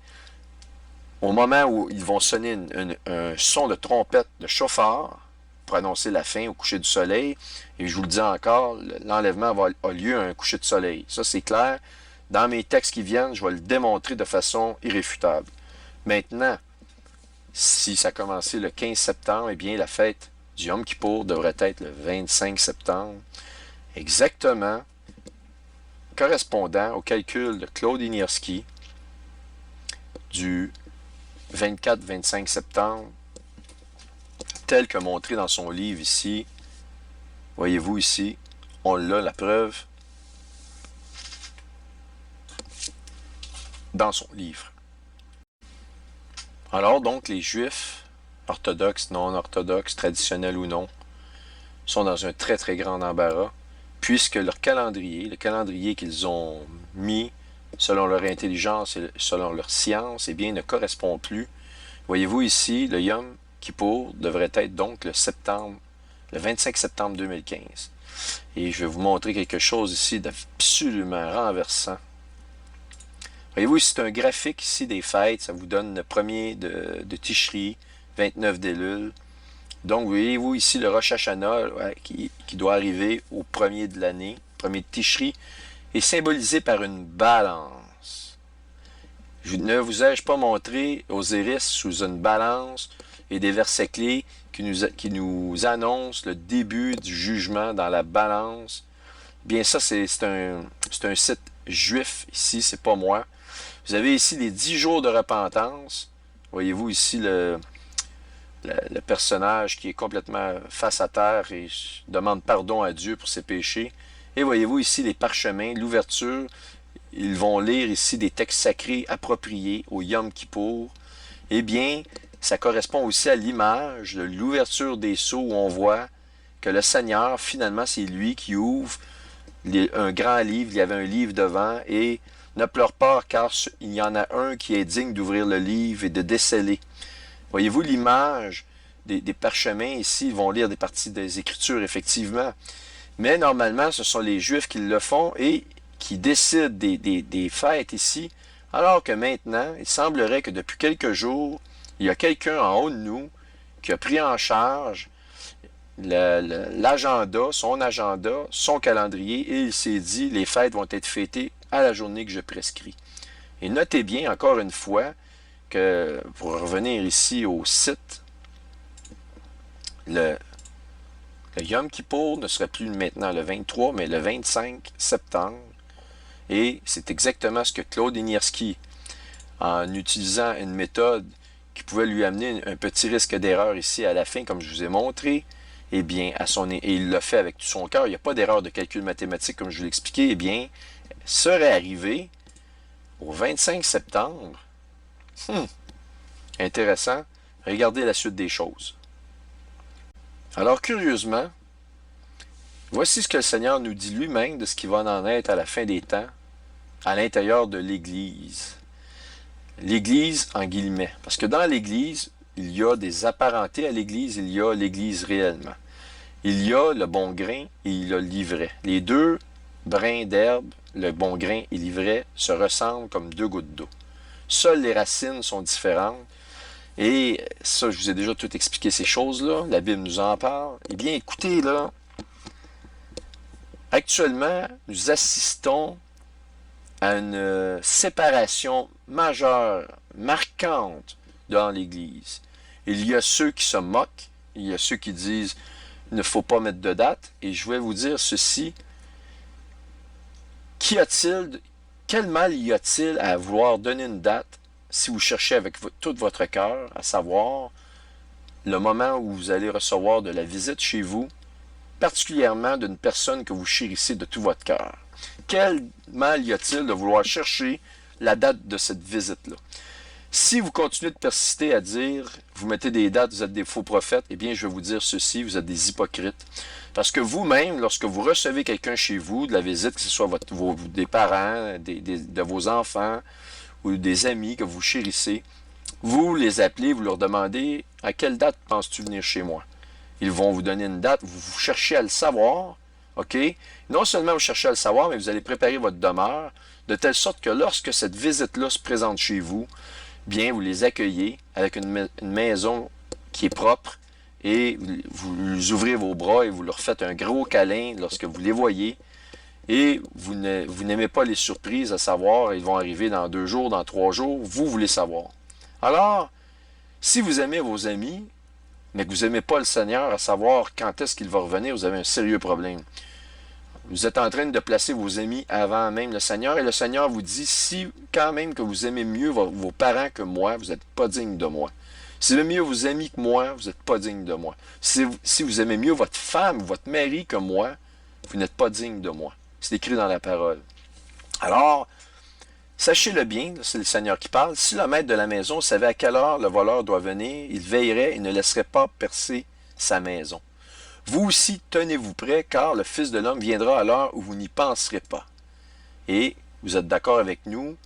au moment où ils vont sonner un son de trompette de chauffard pour annoncer la fin au coucher du soleil, et je vous le dis encore, l'enlèvement a lieu à un coucher de soleil. Ça, c'est clair. Dans mes textes qui viennent, je vais le démontrer de façon irréfutable. Maintenant, si ça a commencé le 15 septembre, eh bien, la fête du Yom Kippour devrait être le 25 septembre, exactement correspondant au calcul de Claude Inierski du 24-25 septembre, tel que montré dans son livre ici. Voyez-vous ici, on l'a, la preuve, dans son livre. Alors donc, les Juifs, orthodoxes, non orthodoxes, traditionnels ou non, sont dans un très très grand embarras, puisque leur calendrier, le calendrier qu'ils ont mis selon leur intelligence et selon leur science, eh bien, ne correspond plus. Voyez-vous ici, le Yom Kippour devrait être donc le 25 septembre 2015. Et je vais vous montrer quelque chose ici d'absolument renversant. Voyez-vous, c'est un graphique ici des fêtes. Ça vous donne le premier de Tishri, 29 d'Elul. Donc, voyez-vous ici le Rosh Hashanah qui doit arriver au premier de l'année, premier de Tishri, est symbolisé par une balance. Ne vous ai-je pas montré Osiris sous une balance et des versets clés qui nous annoncent le début du jugement dans la balance? Bien, ça, c'est un site juif ici, c'est pas moi. Vous avez ici les 10 jours de repentance. Voyez-vous ici le personnage qui est complètement face à terre et demande pardon à Dieu pour ses péchés. Et voyez-vous ici les parchemins, l'ouverture. Ils vont lire ici des textes sacrés appropriés au Yom Kippour. Eh bien, ça correspond aussi à l'image de l'ouverture des sceaux où on voit que le Seigneur, finalement, c'est lui qui ouvre un grand livre. Il y avait un livre devant et ne pleure pas car il y en a un qui est digne d'ouvrir le livre et de déceler. Voyez-vous l'image des parchemins ici, ils vont lire des parties des Écritures, effectivement. Mais normalement, ce sont les Juifs qui le font et qui décident des fêtes ici, alors que maintenant, il semblerait que depuis quelques jours, il y a quelqu'un en haut de nous qui a pris en charge l'agenda, son calendrier, et il s'est dit, les fêtes vont être fêtées à la journée que je prescris. Et notez bien, encore une fois, que pour revenir ici au site, le Yom Kippour ne serait plus maintenant le 23, mais le 25 septembre. Et c'est exactement ce que Claude Inierski, en utilisant une méthode qui pouvait lui amener un petit risque d'erreur ici à la fin, comme je vous ai montré, eh bien, et il l'a fait avec tout son cœur, il n'y a pas d'erreur de calcul mathématique, comme je vous l'ai expliqué, eh bien, serait arrivé au 25 septembre. Intéressant. Regardez la suite des choses. Alors, curieusement, voici ce que le Seigneur nous dit lui-même de ce qui va en être à la fin des temps, à l'intérieur de l'Église. L'Église, en guillemets. Parce que dans l'Église, il y a des apparentés à l'Église, il y a l'Église réellement. Il y a le bon grain et il y a l'ivraie. Les deux brins d'herbe, le bon grain et l'ivraie, se ressemblent comme deux gouttes d'eau. Seules les racines sont différentes. Et ça, je vous ai déjà tout expliqué ces choses-là. La Bible nous en parle. Eh bien, écoutez, là, Actuellement, nous assistons à une séparation majeure, marquante dans l'Église. Il y a ceux qui se moquent, il y a ceux qui disent il ne faut pas mettre de date, et je vais vous dire ceci, quel mal y a-t-il à vouloir donner une date si vous cherchez avec tout votre cœur, à savoir le moment où vous allez recevoir de la visite chez vous, particulièrement d'une personne que vous chérissez de tout votre cœur? Quel mal y a-t-il de vouloir chercher la date de cette visite-là? Si vous continuez de persister à dire, vous mettez des dates, vous êtes des faux prophètes, eh bien, je vais vous dire ceci, vous êtes des hypocrites. Parce que vous-même, lorsque vous recevez quelqu'un chez vous, de la visite, que ce soit des parents, de vos enfants ou des amis que vous chérissez, vous les appelez, vous leur demandez, à quelle date penses-tu venir chez moi? Ils vont vous donner une date, vous cherchez à le savoir, OK? Non seulement vous cherchez à le savoir, mais vous allez préparer votre demeure, de telle sorte que lorsque cette visite-là se présente chez vous, bien, vous les accueillez avec une maison qui est propre et vous ouvrez vos bras et vous leur faites un gros câlin lorsque vous les voyez. Et vous n'aimez pas les surprises, à savoir, ils vont arriver dans 2 jours, dans 3 jours, vous voulez savoir. Alors, si vous aimez vos amis, mais que vous n'aimez pas le Seigneur, à savoir quand est-ce qu'il va revenir, vous avez un sérieux problème. Vous êtes en train de placer vos amis avant même le Seigneur, et le Seigneur vous dit, si quand même que vous aimez mieux vos parents que moi, vous n'êtes pas digne de moi. Si vous aimez mieux vos amis que moi, vous n'êtes pas digne de moi. Si vous aimez mieux votre femme ou votre mari que moi, vous n'êtes pas digne de moi. C'est écrit dans la parole. Alors, sachez-le bien, c'est le Seigneur qui parle, si le maître de la maison savait à quelle heure le voleur doit venir, il veillerait et ne laisserait pas percer sa maison. Vous aussi, tenez-vous prêts, car le Fils de l'homme viendra à l'heure où vous n'y penserez pas. Et vous êtes d'accord avec nous,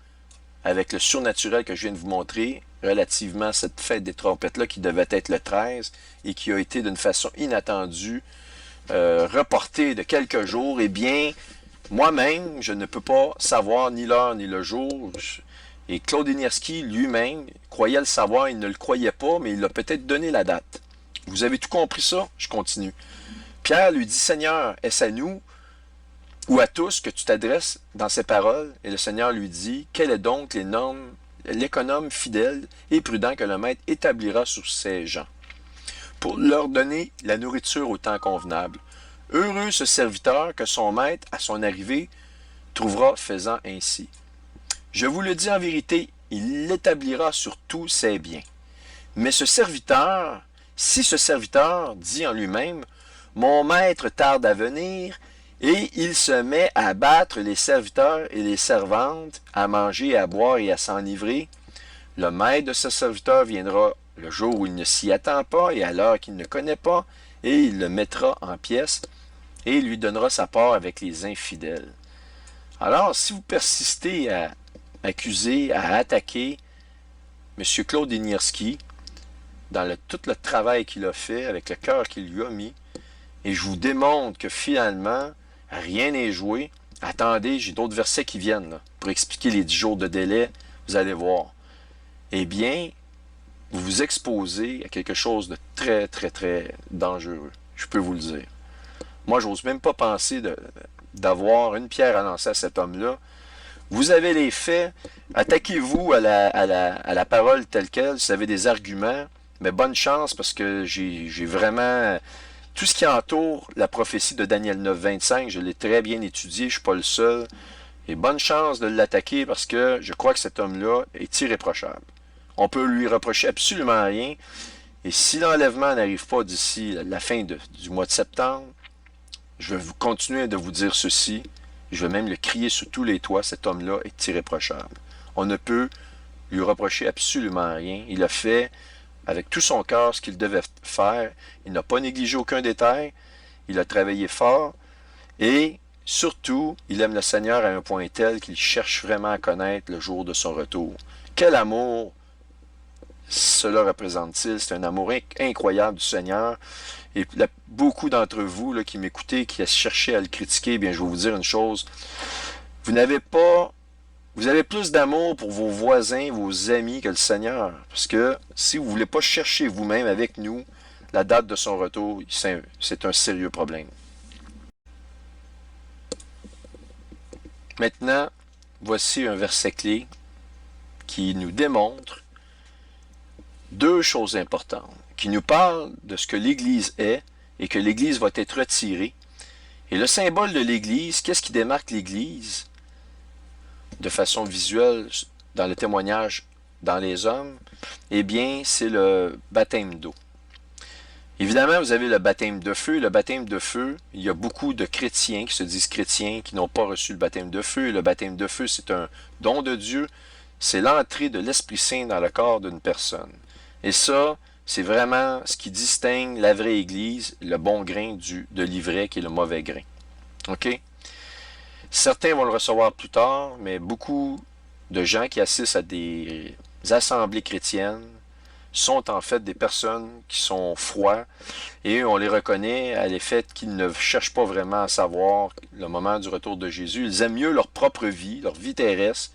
avec le surnaturel que je viens de vous montrer, relativement à cette fête des trompettes-là qui devait être le 13 et qui a été d'une façon inattendue reportée de quelques jours, eh bien, moi-même, je ne peux pas savoir ni l'heure ni le jour. Et Claude Inierski lui-même croyait le savoir, il ne le croyait pas, mais il a peut-être donné la date. Vous avez tout compris ça? Je continue. Pierre lui dit, Seigneur, est-ce à nous ou à tous que tu t'adresses dans ces paroles? Et le Seigneur lui dit, quel est donc l'économe fidèle et prudent que le maître établira sur ses gens, pour leur donner la nourriture au temps convenable. Heureux ce serviteur que son maître, à son arrivée, trouvera faisant ainsi. Je vous le dis en vérité, il l'établira sur tous ses biens. Mais si ce serviteur dit en lui-même, mon maître tarde à venir, et il se met à battre les serviteurs et les servantes, à manger, à boire et à s'enivrer, le maître de ce serviteur viendra le jour où il ne s'y attend pas et à l'heure qu'il ne connaît pas, et il le mettra en pièces, et il lui donnera sa part avec les infidèles. Alors, si vous persistez à accuser, à attaquer M. Claude Inierski, dans tout le travail qu'il a fait, avec le cœur qu'il lui a mis, et je vous démontre que finalement, rien n'est joué. Attendez, j'ai d'autres versets qui viennent là, pour expliquer les 10 jours de délai, vous allez voir. Eh bien, vous vous exposez à quelque chose de très, très, très dangereux. Je peux vous le dire. Moi, j'ose même pas penser d'avoir une pierre à lancer à cet homme-là. Vous avez les faits, attaquez-vous à la parole telle quelle, si vous avez des arguments, mais bonne chance parce que j'ai vraiment... Tout ce qui entoure la prophétie de Daniel 9, 25, je l'ai très bien étudié, je ne suis pas le seul. Et bonne chance de l'attaquer parce que je crois que cet homme-là est irréprochable. On peut lui reprocher absolument rien. Et si l'enlèvement n'arrive pas d'ici la fin du mois de septembre, je vais continuer de vous dire ceci. Je vais même le crier sur tous les toits. Cet homme-là est irréprochable. On ne peut lui reprocher absolument rien. Il a fait avec tout son cœur ce qu'il devait faire. Il n'a pas négligé aucun détail. Il a travaillé fort. Et surtout, il aime le Seigneur à un point tel qu'il cherche vraiment à connaître le jour de son retour. Quel amour cela représente-t-il? C'est un amour incroyable du Seigneur. Et beaucoup d'entre vous là, qui m'écoutez, qui cherchaient à le critiquer, eh bien, je vais vous dire une chose. Vous avez plus d'amour pour vos voisins, vos amis que le Seigneur. Parce que si vous ne voulez pas chercher vous-même avec nous la date de son retour, c'est un sérieux problème. Maintenant, voici un verset clé qui nous démontre deux choses importantes, qui nous parle de ce que l'Église est et que l'Église va être retirée. Et le symbole de l'Église, qu'est-ce qui démarque l'Église de façon visuelle dans le témoignage dans les hommes? Eh bien, c'est le baptême d'eau. Évidemment, vous avez le baptême de feu. Le baptême de feu, il y a beaucoup de chrétiens qui se disent chrétiens, qui n'ont pas reçu le baptême de feu. Et le baptême de feu, c'est un don de Dieu. C'est l'entrée de l'Esprit Saint dans le corps d'une personne. Et ça, c'est vraiment ce qui distingue la vraie Église, le bon grain de l'ivraie qui est le mauvais grain. OK? Certains vont le recevoir plus tard, mais beaucoup de gens qui assistent à des assemblées chrétiennes sont en fait des personnes qui sont froids et on les reconnaît à l'effet qu'ils ne cherchent pas vraiment à savoir le moment du retour de Jésus. Ils aiment mieux leur propre vie, leur vie terrestre,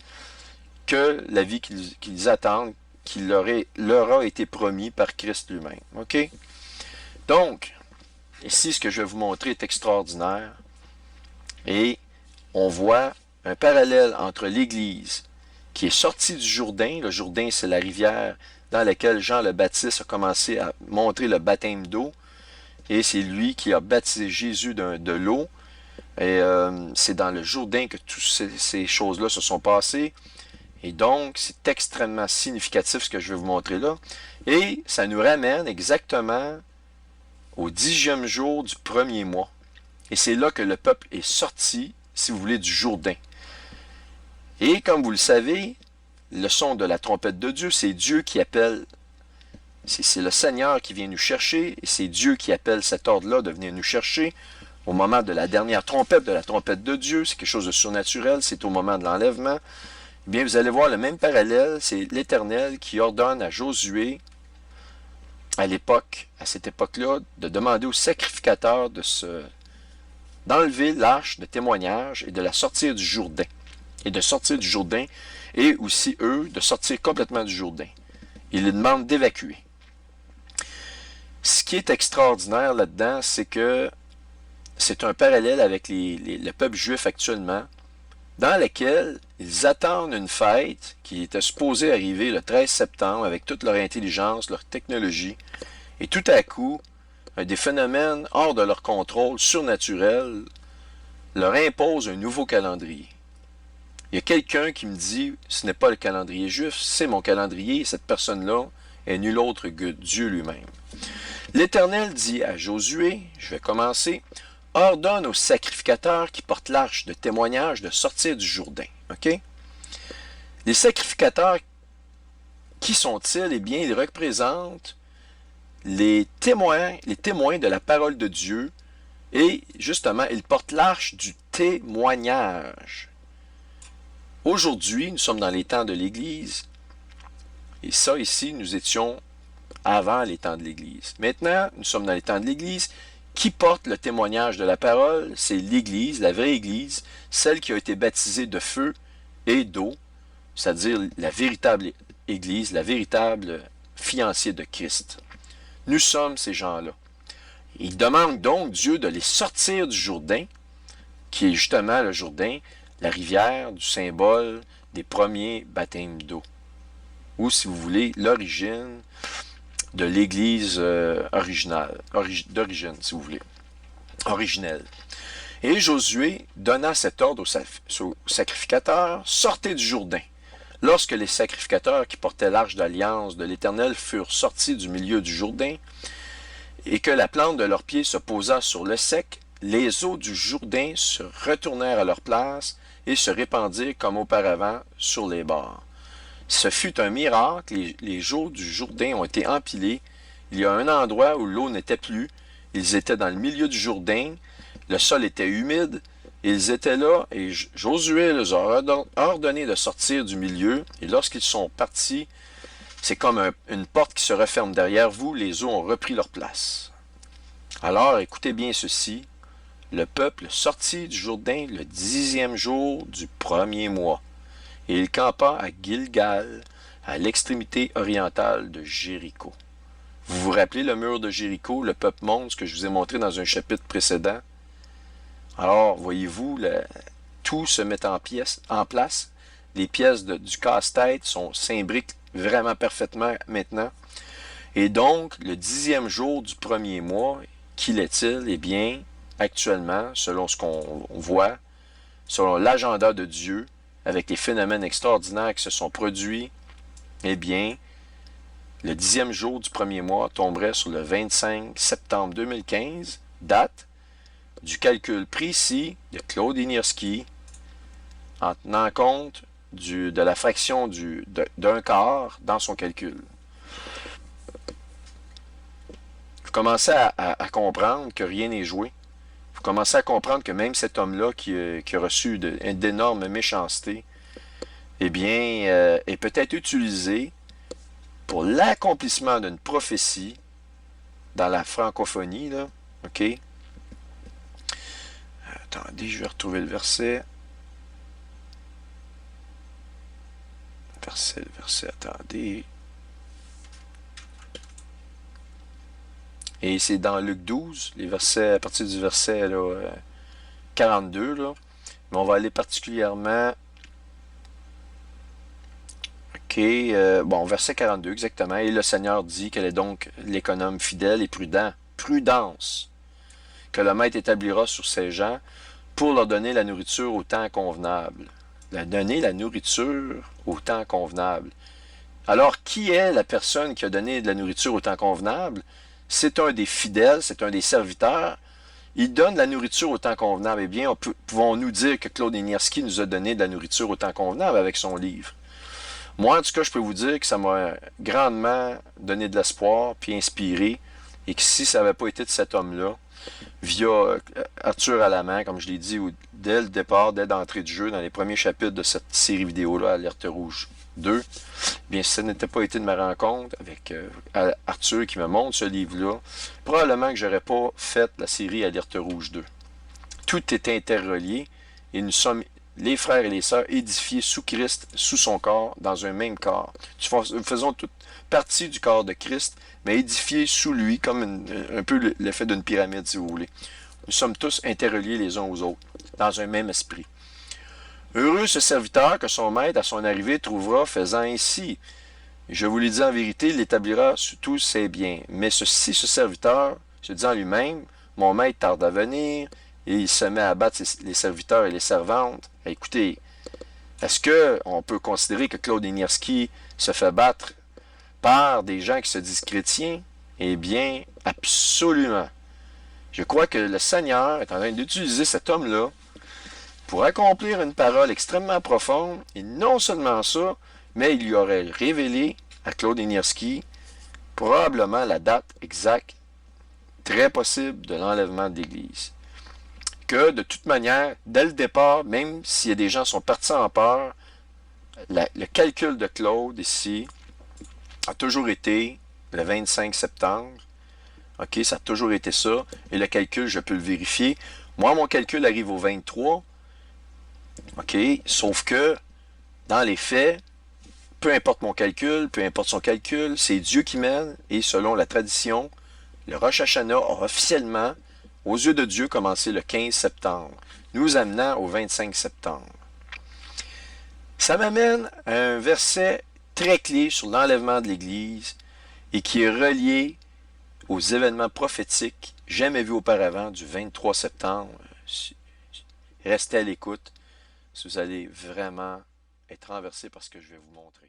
que la vie qu'ils attendent, qui leur a été promis par Christ lui-même. OK? Donc, ici, ce que je vais vous montrer est extraordinaire. Et on voit un parallèle entre l'Église qui est sortie du Jourdain. Le Jourdain, c'est la rivière dans laquelle Jean le Baptiste a commencé à montrer le baptême d'eau. Et c'est lui qui a baptisé Jésus de l'eau. Et c'est dans le Jourdain que toutes ces choses-là se sont passées. Et donc, c'est extrêmement significatif ce que je vais vous montrer là. Et ça nous ramène exactement au 10e jour du premier mois. Et c'est là que le peuple est sorti, si vous voulez, du Jourdain. Et comme vous le savez, le son de la trompette de Dieu, c'est Dieu qui appelle, c'est le Seigneur qui vient nous chercher, et c'est Dieu qui appelle cet ordre-là de venir nous chercher. Au moment de la dernière trompette, de la trompette de Dieu, c'est quelque chose de surnaturel, c'est au moment de l'enlèvement. Eh bien, vous allez voir le même parallèle, c'est l'Éternel qui ordonne à Josué, à l'époque, à cette époque-là, de demander aux sacrificateurs d'enlever l'arche de témoignage et de la sortir du Jourdain. Et de sortir du Jourdain, et aussi, eux, de sortir complètement du Jourdain. Il les demande d'évacuer. Ce qui est extraordinaire là-dedans, c'est que c'est un parallèle avec le peuple juif actuellement, dans laquelle ils attendent une fête qui était supposée arriver le 13 septembre avec toute leur intelligence, leur technologie, et tout à coup, des phénomènes hors de leur contrôle, surnaturels, leur imposent un nouveau calendrier. Il y a quelqu'un qui me dit, ce n'est pas le calendrier juif, c'est mon calendrier, et cette personne-là est nul autre que Dieu lui-même. L'Éternel dit à Josué, je vais commencer, ordonne aux sacrificateurs qui portent l'arche de témoignage de sortir du Jourdain. OK? Les sacrificateurs, qui sont-ils? Eh bien, ils représentent les témoins de la parole de Dieu et justement, ils portent l'arche du témoignage. Aujourd'hui, nous sommes dans les temps de l'Église et ça ici, nous étions avant les temps de l'Église. Maintenant, nous sommes dans les temps de l'Église. Qui porte le témoignage de la parole? C'est l'Église, la vraie Église, celle qui a été baptisée de feu et d'eau, c'est-à-dire la véritable Église, la véritable fiancée de Christ. Nous sommes ces gens-là. Il demande donc Dieu de les sortir du Jourdain, qui est justement le Jourdain, la rivière du symbole des premiers baptêmes d'eau. Ou, si vous voulez, l'origine de l'Église d'origine, si vous voulez, originelle. Et Josué donna cet ordre aux sacrificateurs, sortez du Jourdain. Lorsque les sacrificateurs qui portaient l'arche d'alliance de l'Éternel furent sortis du milieu du Jourdain, et que la plante de leurs pieds se posa sur le sec, les eaux du Jourdain se retournèrent à leur place et se répandirent comme auparavant sur les bords. Ce fut un miracle, les eaux du Jourdain ont été empilées. Il y a un endroit où l'eau n'était plus. Ils étaient dans le milieu du Jourdain. Le sol était humide. Ils étaient là et Josué les a ordonné de sortir du milieu. Et lorsqu'ils sont partis, c'est comme une porte qui se referme derrière vous. Les eaux ont repris leur place. Alors, écoutez bien ceci. Le peuple sortit du Jourdain le 10e jour du premier mois. Et il campa à Gilgal, à l'extrémité orientale de Jéricho. Vous vous rappelez le mur de Jéricho, le peuple monte, ce que je vous ai montré dans un chapitre précédent? Alors, voyez-vous, tout se met en place. Les pièces du casse-tête s'imbriquent vraiment parfaitement maintenant. Et donc, le 10e jour du premier mois, qu'il est-il? Eh bien, actuellement, selon ce qu'on voit, selon l'agenda de Dieu, avec les phénomènes extraordinaires qui se sont produits, eh bien, le 10e jour du premier mois tomberait sur le 25 septembre 2015, date du calcul précis de Claude Inierski, en tenant compte de la fraction d'un quart dans son calcul. Vous commencez à comprendre que rien n'est joué. Vous commencez à comprendre que même cet homme-là qui a reçu d'énormes méchancetés, eh bien, est peut-être utilisé pour l'accomplissement d'une prophétie dans la francophonie, là, ok? Attendez, je vais retrouver le verset. Le verset, attendez. Et c'est dans Luc 12, les versets, à partir du verset là, 42, là. Mais on va aller particulièrement... Ok, bon, verset 42 exactement. Et le Seigneur dit qu'elle est donc l'économe fidèle et prudent. Prudence, que le maître établira sur ses gens pour leur donner la nourriture au temps convenable. Donner la nourriture au temps convenable. Alors, qui est la personne qui a donné de la nourriture au temps convenable? C'est un des fidèles, c'est un des serviteurs. Il donne de la nourriture au temps convenable. Eh bien, pouvons-nous dire que Claude Inierski nous a donné de la nourriture au temps convenable avec son livre? Moi, en tout cas, je peux vous dire que ça m'a grandement donné de l'espoir, puis inspiré, et que si ça n'avait pas été de cet homme-là, via Arthur Alamand, comme je l'ai dit, dès le départ, dès l'entrée du jeu, dans les premiers chapitres de cette série vidéo-là, Alerte Rouge 2, bien, si ça n'était pas été de ma rencontre avec Arthur qui me montre ce livre-là, probablement que j'aurais pas fait la série Alerte Rouge 2. Tout est interrelié et nous sommes les frères et les sœurs édifiés sous Christ, sous son corps, dans un même corps. Nous faisons toute partie du corps de Christ, mais édifiés sous lui, comme un peu l'effet d'une pyramide, si vous voulez. Nous sommes tous interreliés les uns aux autres, dans un même esprit. Heureux ce serviteur que son maître, à son arrivée, trouvera faisant ainsi. Je vous l'ai dit en vérité, il l'établira sur tous ses biens. Mais ce serviteur se dit en lui-même, mon maître tarde à venir, et il se met à battre les serviteurs et les servantes. Écoutez, est-ce qu'on peut considérer que Claude Inierski se fait battre par des gens qui se disent chrétiens? Eh bien, absolument. Je crois que le Seigneur est en train d'utiliser cet homme-là pour accomplir une parole extrêmement profonde, et non seulement ça, mais il lui aurait révélé à Claude Inierski probablement la date exacte, très possible, de l'enlèvement de l'Église. Que, de toute manière, dès le départ, même si des gens sont partis en peur, le calcul de Claude ici a toujours été le 25 septembre. OK, ça a toujours été ça. Et le calcul, je peux le vérifier. Moi, mon calcul arrive au 23. OK, sauf que, dans les faits, peu importe mon calcul, peu importe son calcul, c'est Dieu qui mène. Et selon la tradition, le Rosh Hashanah a officiellement, aux yeux de Dieu, commencé le 15 septembre, nous amenant au 25 septembre. Ça m'amène à un verset très clé sur l'enlèvement de l'Église et qui est relié aux événements prophétiques jamais vus auparavant du 23 septembre. Restez à l'écoute si vous allez vraiment être renversé par ce que je vais vous montrer.